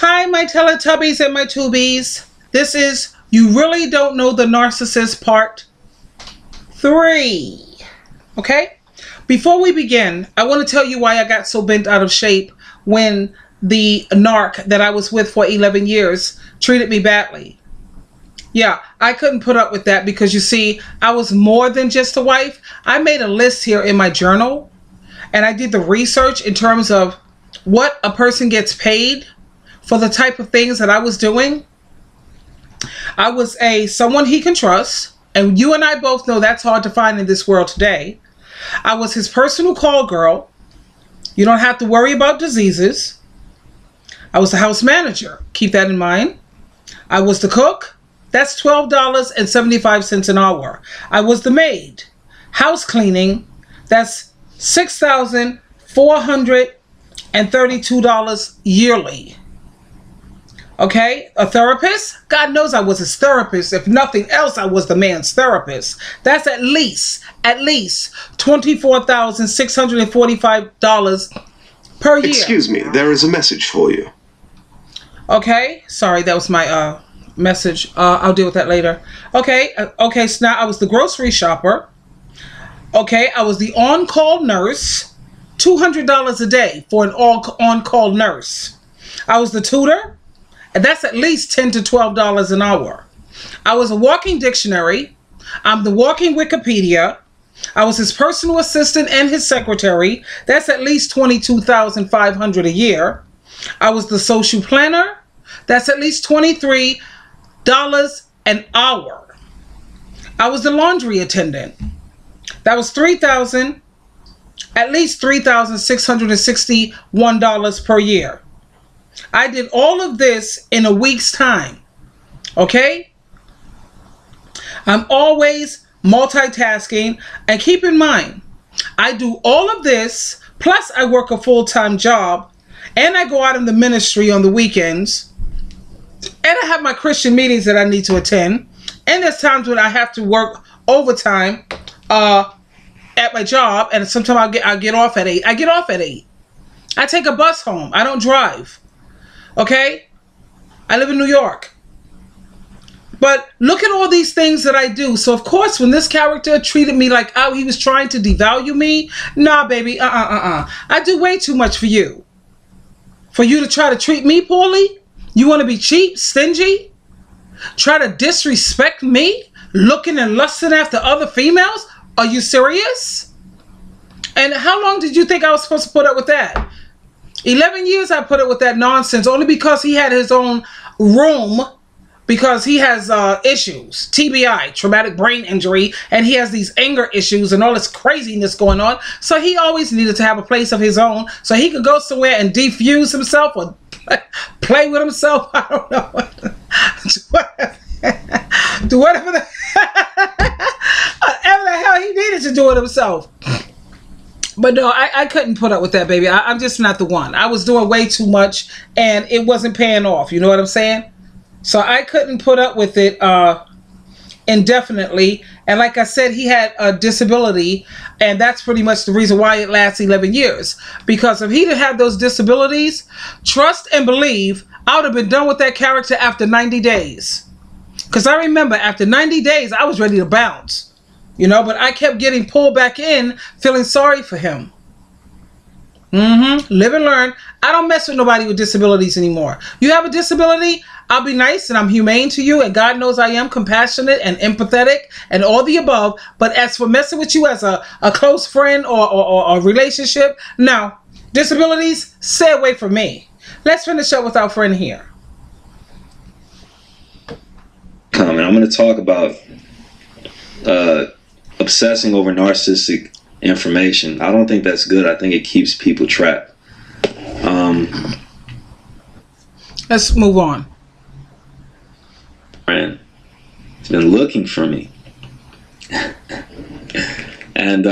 Hi, my Teletubbies and my Tubies. This is You Really Don't Know the Narcissist Part 3. Okay? Before we begin, I want to tell you why I got so bent out of shape when the narc that I was with for 11 years treated me badly. Yeah, I couldn't put up with that because, you see, I was more than just a wife. I made a list here in my journal, and I did the research in terms of what a person gets paid for the type of things that I was doing. I was someone he can trust, and you and I both know that's hard to find in this world today. I was his personal call girl. You don't have to worry about diseases. I was the house manager. Keep that in mind. I was the cook. That's $12.75 an hour. I was the maid. House cleaning. That's $6,432 yearly. Okay, a therapist? God knows I was his therapist. If nothing else, I was the man's therapist. That's at least $24,645 per year. Excuse me, there is a message for you. Okay, sorry, that was my message. I'll deal with that later. Okay, so now I was the grocery shopper. Okay, I was the on-call nurse. $200 a day for an on-call nurse. I was the tutor. And that's at least $10 to $12 an hour. I was a walking dictionary. I'm the walking Wikipedia. I was his personal assistant and his secretary. That's at least $22,500 a year. I was the social planner. That's at least $23 an hour. I was the laundry attendant. That was at least $3,661 per year. I did all of this in a week's time. Okay? I'm always multitasking. And keep in mind, I do all of this, plus I work a full-time job, and I go out in the ministry on the weekends, and I have my Christian meetings that I need to attend, and there's times when I have to work overtime at my job, and sometimes I get off at 8. I get off at 8. I take a bus home. I don't drive. Okay? I live in New York. But look at all these things that I do. So, of course, when this character treated me like, oh, he was trying to devalue me. Nah, baby. I do way too much for you. For you to try to treat me poorly? You want to be cheap, stingy? Try to disrespect me? Looking and lusting after other females? Are you serious? And how long did you think I was supposed to put up with that? 11 years I put up with that nonsense only because he had his own room, because he has issues, TBI, traumatic brain injury, and he has these anger issues and all this craziness going on. So he always needed to have a place of his own so he could go somewhere and defuse himself or play with himself. I don't know. Do whatever the hell he needed to do it himself. But no, I couldn't put up with that, baby. I'm just not the one. I was doing way too much, and it wasn't paying off. You know what I'm saying? So I couldn't put up with it indefinitely. And like I said, he had a disability, and that's pretty much the reason why it lasts 11 years. Because if he didn't have those disabilities, trust and believe, I would have been done with that character after 90 days. Because I remember after 90 days, I was ready to bounce. You know, but I kept getting pulled back in, feeling sorry for him. Live and learn. I don't mess with nobody with disabilities anymore. You have a disability, I'll be nice and I'm humane to you, and God knows I am compassionate and empathetic and all the above. But as for messing with you as a close friend or a relationship, no. Disabilities, stay away from me. Let's finish up with our friend here. I'm going to talk about obsessing over narcissistic information. I don't think that's good. I think it keeps people trapped. Let's move on. Friend, he's been looking for me. And,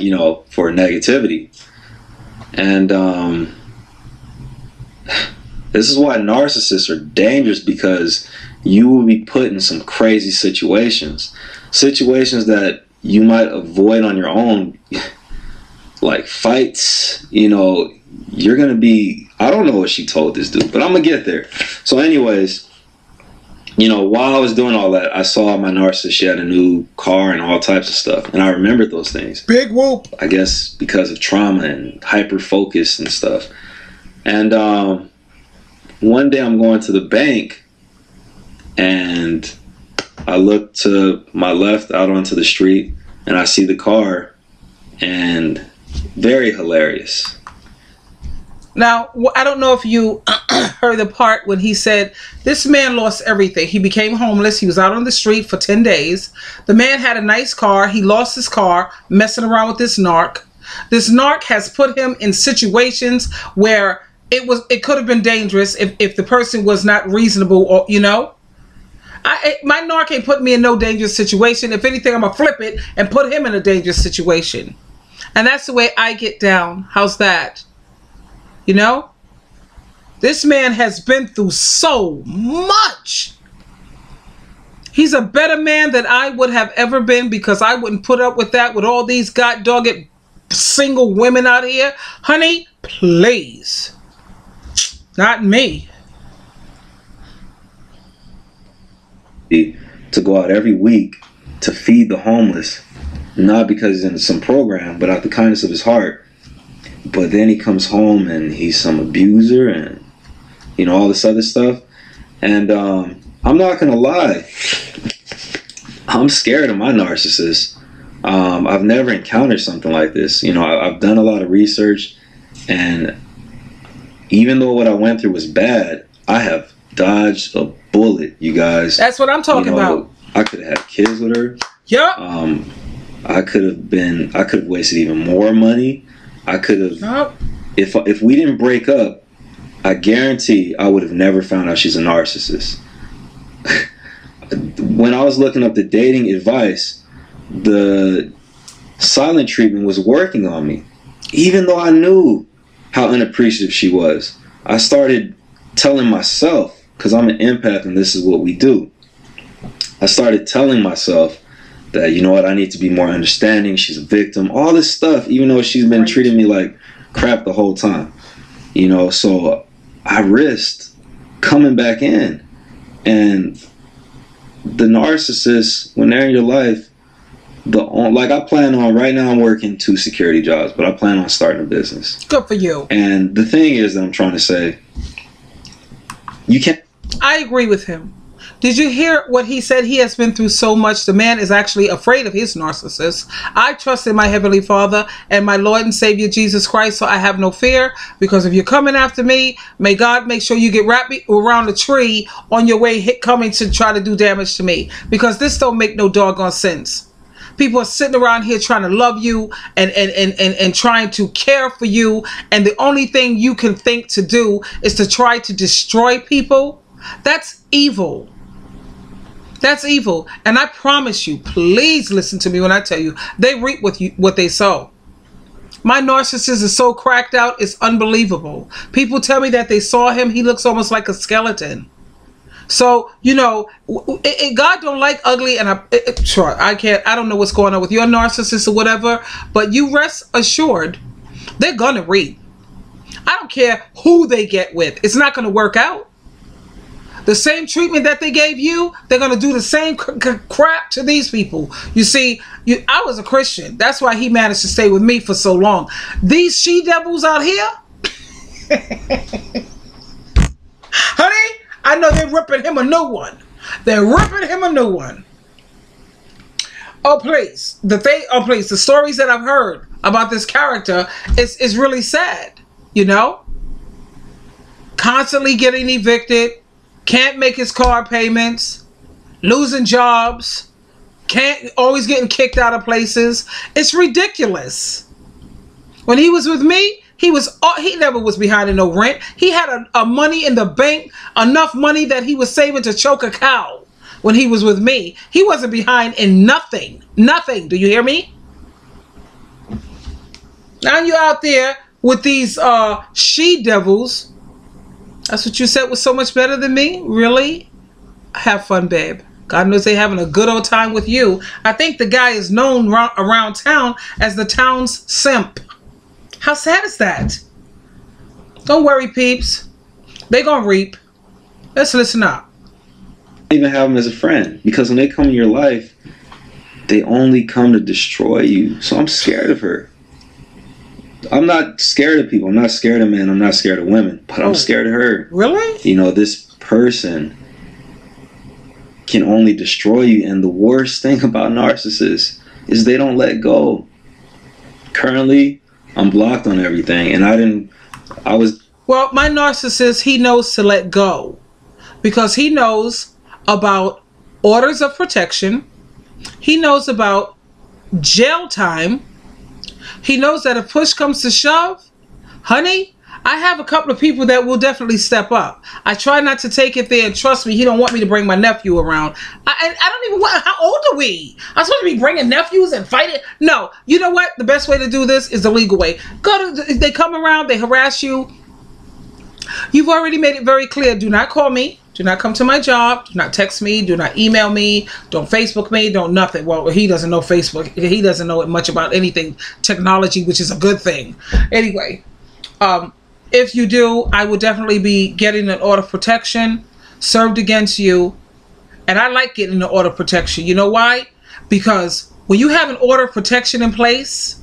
you know, for negativity. And this is why narcissists are dangerous, because you will be put in some crazy situations that you might avoid on your own, like fights. You know, you're going to be, I don't know what she told this dude, but I'm going to get there. So anyways, you know, while I was doing all that, I saw my narcissist. She had a new car and all types of stuff. And I remembered those things. Big whoop. I guess because of trauma and hyper focus and stuff. And one day I'm going to the bank and I look to my left out onto the street and I see the car, and very hilarious. Now, I don't know if you heard the part when he said this man lost everything. He became homeless. He was out on the street for 10 days. The man had a nice car. He lost his car messing around with this narc. This narc has put him in situations where it could have been dangerous if the person was not reasonable, or, you know. My narc ain't put me in no dangerous situation. If anything, I'm going to flip it and put him in a dangerous situation. And that's the way I get down. How's that? You know? This man has been through so much. He's a better man than I would have ever been, because I wouldn't put up with that with all these god-dogged single women out here. Honey, please. Not me. To go out every week to feed the homeless, not because he's in some program, but out the kindness of his heart. But then he comes home and he's some abuser and, you know, all this other stuff. And I'm not gonna lie, I'm scared of my narcissist. I've never encountered something like this. You know, I've done a lot of research, and even though what I went through was bad, I have dodged a bullet, you guys. That's what I'm talking about. I could have had kids with her. Yep. I could have wasted even more money. I could have, if we didn't break up, I guarantee I would have never found out she's a narcissist. When I was looking up the dating advice, the silent treatment was working on me. Even though I knew how unappreciative she was, I started telling myself, because I'm an empath and this is what we do, I started telling myself that, you know what, I need to be more understanding. She's a victim, all this stuff, even though she's been treating me like crap the whole time. You know, so I risked coming back in. And the narcissists, when they're in your life, like I plan on, right now I'm working 2 security jobs, but I plan on starting a business. Good for you. And the thing is that I'm trying to say, you can't. I agree with him. Did you hear what he said? He has been through so much. The man is actually afraid of his narcissist. I trust in my Heavenly Father and my Lord and Savior Jesus Christ, so I have no fear, because if you're coming after me, may God make sure you get wrapped around the tree on your way coming to try to do damage to me, because this don't make no doggone sense. People are sitting around here trying to love you and trying to care for you, and the only thing you can think to do is to try to destroy people. That's evil. That's evil. And I promise you, please listen to me when I tell you, they reap what they sow. My narcissist is so cracked out, it's unbelievable. People tell me that they saw him. He looks almost like a skeleton. So, you know, God don't like ugly, and I don't know what's going on with your narcissist or whatever, but you rest assured, they're gonna reap. I don't care who they get with. It's not gonna work out. The same treatment that they gave you, they're going to do the same crap to these people. You see, I was a Christian. That's why he managed to stay with me for so long. These she-devils out here, honey, I know they're ripping him a new one. They're ripping him a new one. Oh, please. The stories that I've heard about this character is really sad, you know? Constantly getting evicted. Can't make his car payments, losing jobs, always getting kicked out of places. It's ridiculous. When he was with me, he never was behind in no rent. He had a money in the bank, enough money that he was saving to choke a cow. When he was with me, he wasn't behind in nothing. Nothing. Do you hear me? Now you're out there with these she-devils. That's what you said was so much better than me? Really? Have fun, babe. God knows they're having a good old time with you. I think the guy is known around town as the town's simp. How sad is that? Don't worry, peeps. They gonna reap. Let's listen up. Even have them as a friend, because when they come in your life, they only come to destroy you. So I'm scared of her. I'm not scared of people. I'm not scared of men. I'm not scared of women. But I'm scared of her. Really? You know, this person can only destroy you. And the worst thing about narcissists is they don't let go. Currently, I'm blocked on everything. And well, my narcissist, he knows to let go. Because he knows about orders of protection. He knows about jail time. He knows that if push comes to shove, honey, I have a couple of people that will definitely step up. I try not to take it there, and trust me, he don't want me to bring my nephew around. I don't even want, how old are we? I'm supposed to be bringing nephews and fighting? No, you know what? The best way to do this is the legal way. They come around, they harass you. You've already made it very clear. Do not call me. Do not come to my job. Do not text me. Do not email me. Don't Facebook me. Don't nothing. Well, he doesn't know Facebook. He doesn't know much about anything technology, which is a good thing. Anyway, if you do, I will definitely be getting an order of protection served against you. And I like getting an order of protection. You know why? Because when you have an order of protection in place,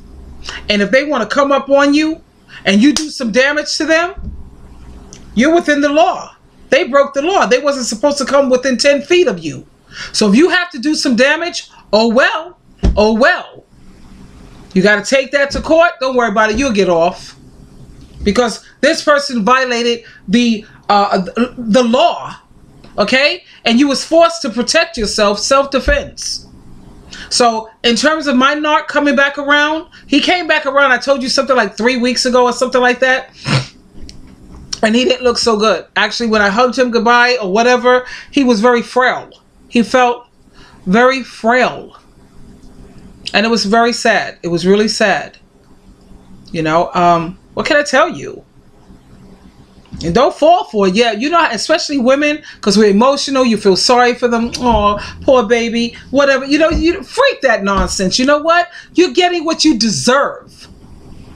and if they want to come up on you and you do some damage to them, you're within the law. They broke the law. They wasn't supposed to come within 10 feet of you. So if you have to do some damage, oh well. Oh well. You got to take that to court. Don't worry about it. You'll get off. Because this person violated the law. Okay? And you was forced to protect yourself, self-defense. So in terms of my narc coming back around, he came back around, I told you something like 3 weeks ago or something like that. And he didn't look so good. Actually, when I hugged him goodbye or whatever, he was very frail. He felt very frail. And it was very sad. It was really sad. You know, what can I tell you? And don't fall for it. Yeah, you know, especially women, because we're emotional. You feel sorry for them. Oh, poor baby. Whatever. You know, you freak that nonsense. You know what? You're getting what you deserve.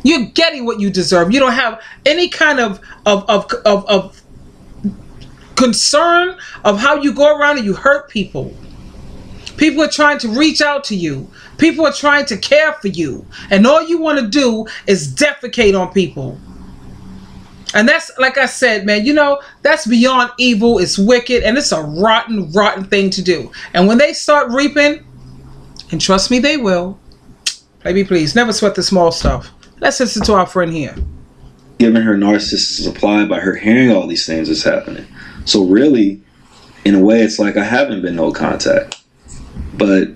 You're getting what you deserve. You don't have any kind of concern of how you go around and you hurt people. People are trying to reach out to you. People are trying to care for you. And all you want to do is defecate on people. And that's, like I said, man, you know, that's beyond evil. It's wicked. And it's a rotten, rotten thing to do. And when they start reaping, and trust me, they will. Baby, please, never sweat the small stuff. Let's listen to our friend here. Giving her narcissistic supply by her hearing all these things that's happening. So really, in a way, it's like I haven't been no contact. But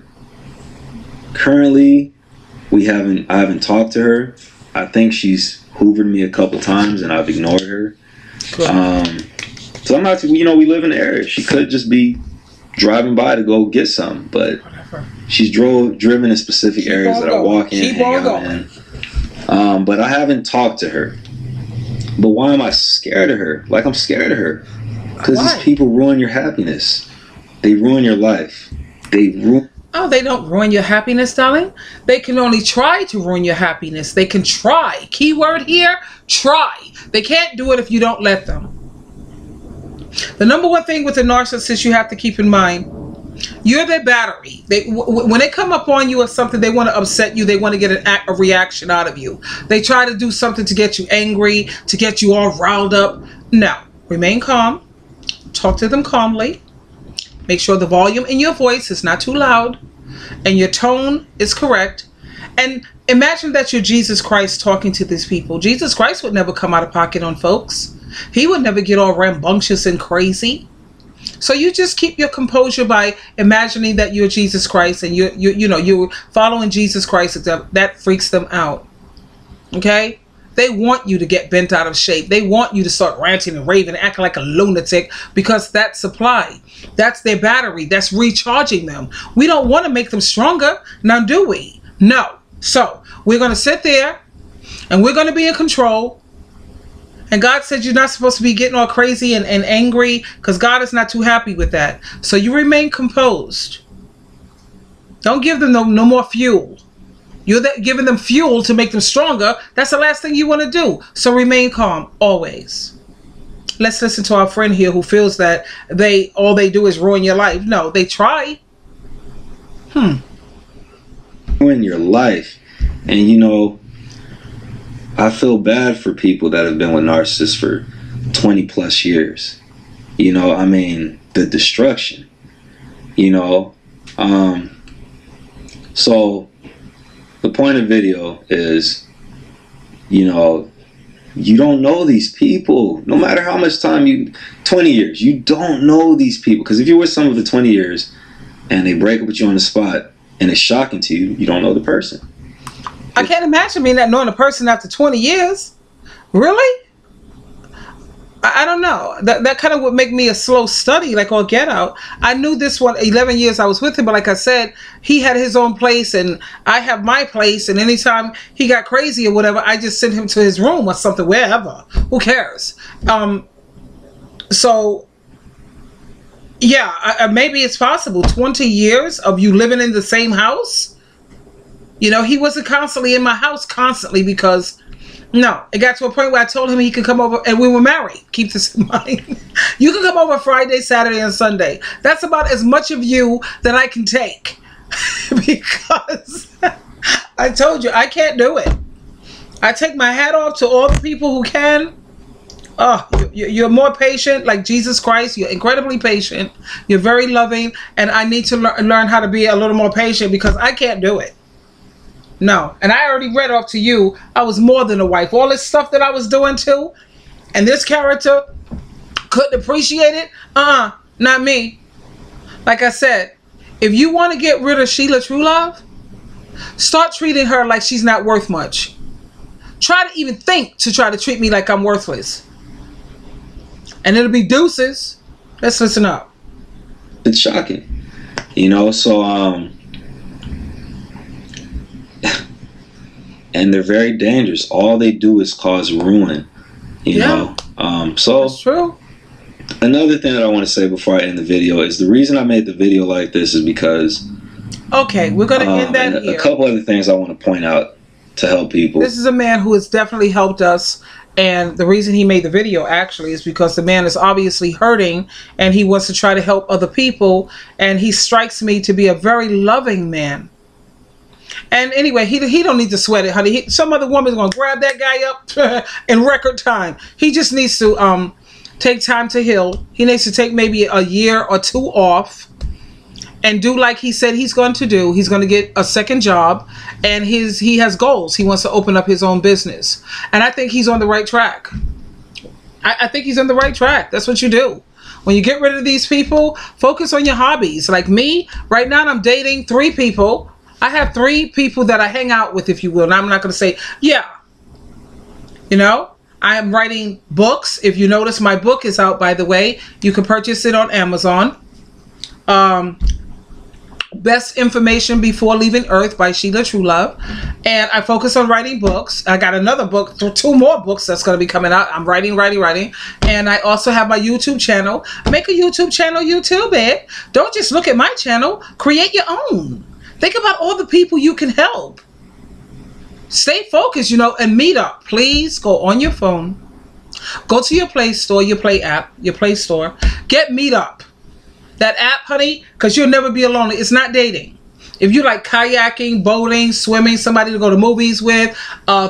currently, I haven't talked to her. I think she's hoovered me a couple times and I've ignored her. Cool. So I'm not, you know, we live in the area. She could just be driving by to go get some, but she's driven in specific areas that I walk in, hang out in. But I haven't talked to her. But why am I scared of her? Like, I'm scared of her. Because these people ruin your happiness. They ruin your life. Oh, they don't ruin your happiness, darling. They can only try to ruin your happiness. They can try. Keyword here, try. They can't do it if you don't let them. The number one thing with a narcissist you have to keep in mind, you're their battery. When they come up on you or something, they want to upset you. They want to get a reaction out of you. They try to do something to get you angry, to get you all riled up. No, remain calm. Talk to them calmly. Make sure the volume in your voice is not too loud and your tone is correct. And imagine that you're Jesus Christ talking to these people. Jesus Christ would never come out of pocket on folks. He would never get all rambunctious and crazy. So you just keep your composure by imagining that you're Jesus Christ and you're following Jesus Christ. That freaks them out. Okay? They want you to get bent out of shape. They want you to start ranting and raving, acting like a lunatic, because that's supply. That's their battery. That's recharging them. We don't want to make them stronger. Now, do we? No. So we're going to sit there and we're going to be in control. And God said you're not supposed to be getting all crazy and angry, because God is not too happy with that. So you remain composed. Don't give them no more fuel. You're giving them fuel to make them stronger. That's the last thing you want to do. So remain calm always. Let's listen to our friend here who feels that all they do is ruin your life. No, they try. Ruin your life. And you know, I feel bad for people that have been with narcissists for 20 plus years. You know, I mean, the destruction. You know, so the point of the video is, you know, you don't know these people. No matter how much time 20 years, you don't know these people. Because if you're with someone for 20 years and they break up with you on the spot and it's shocking to you, you don't know the person. I can't imagine me not knowing a person after 20 years. Really? I don't know. That kind of would make me a slow study, like on Get Out. I knew this one 11 years I was with him, but like I said, he had his own place and I have my place. And anytime he got crazy or whatever, I just sent him to his room or something, wherever. Who cares? So, yeah, maybe it's possible. 20 years of you living in the same house. You know, he wasn't constantly in my house constantly because... No, it got to a point where I told him he could come over, and we were married. Keep this in mind. You can come over Friday, Saturday, and Sunday. That's about as much of you that I can take. Because I told you, I can't do it. I take my hat off to all the people who can. Oh, you're more patient, like Jesus Christ. You're incredibly patient. You're very loving, and I need to learn how to be a little more patient because I can't do it. No, and I already read off to you, I was more than a wife. All this stuff that I was doing too, and this character couldn't appreciate it. Not me. Like I said, if you want to get rid of Sheila True Love, start treating her like she's not worth much. Try to even think to try to treat me like I'm worthless. And it'll be deuces. Let's listen up. It's shocking. You know, so, and they're very dangerous. All they do is cause ruin, you know. So that's true. Another thing that I want to say before I end the video is the reason I made the video like this is because... Okay, we're going to end that here. A couple other things I want to point out to help people. This is a man who has definitely helped us. And the reason he made the video actually is because the man is obviously hurting and he wants to try to help other people. And he strikes me to be a very loving man. And anyway, he don't need to sweat it, honey. Some other woman's going to grab that guy up in record time. He just needs to take time to heal. He needs to take maybe a year or two off and do like he said he's going to do. He's going to get a second job, and he has goals. He wants to open up his own business. And I think he's on the right track. I think he's on the right track. That's what you do. When you get rid of these people, focus on your hobbies. Like me, right now I'm dating 3 people. I have 3 people that I hang out with, if you will. And I'm not going to say, yeah. You know, I am writing books. If you notice, my book is out, by the way. You can purchase it on Amazon. Best Information Before Leaving Earth by Sheila True Love. And I focus on writing books. I got another book, 2 more books that's going to be coming out. I'm writing. And I also have my YouTube channel. Make a YouTube channel, YouTube it. Don't just look at my channel. Create your own. Think about all the people you can help. Stay focused, you know, and meet up. Please go on your phone. Go to your Play Store, your Play Store. Get Meetup. That app, honey, because you'll never be alone. It's not dating. If you like kayaking, boating, swimming, somebody to go to movies with,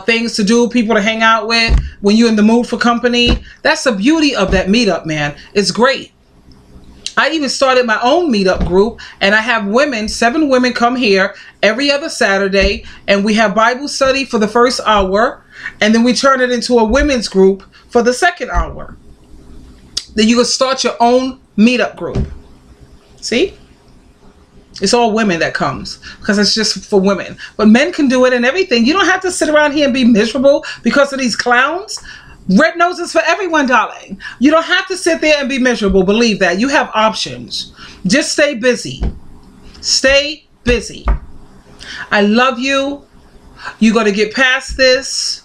things to do, people to hang out with, when you're in the mood for company, that's the beauty of that Meetup, man. It's great. I even started my own meetup group, and I have 7 women come here every other Saturday, and we have Bible study for the first hour, and then we turn it into a women's group for the second hour. Then you can start your own meetup group. See? It's all women that comes because it's just for women. But men can do it and everything. You don't have to sit around here and be miserable because of these clowns. Red noses for everyone, darling. You don't have to sit there and be miserable. Believe that. You have options. Just stay busy. Stay busy. I love you. You're going to get past this.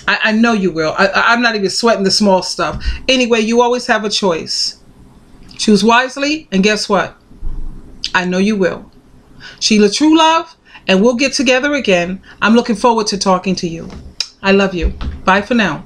I know you will. I'm not even sweating the small stuff. Anyway, you always have a choice. Choose wisely, and guess what? I know you will. Sheila True Love, and we'll get together again. I'm looking forward to talking to you. I love you. Bye for now.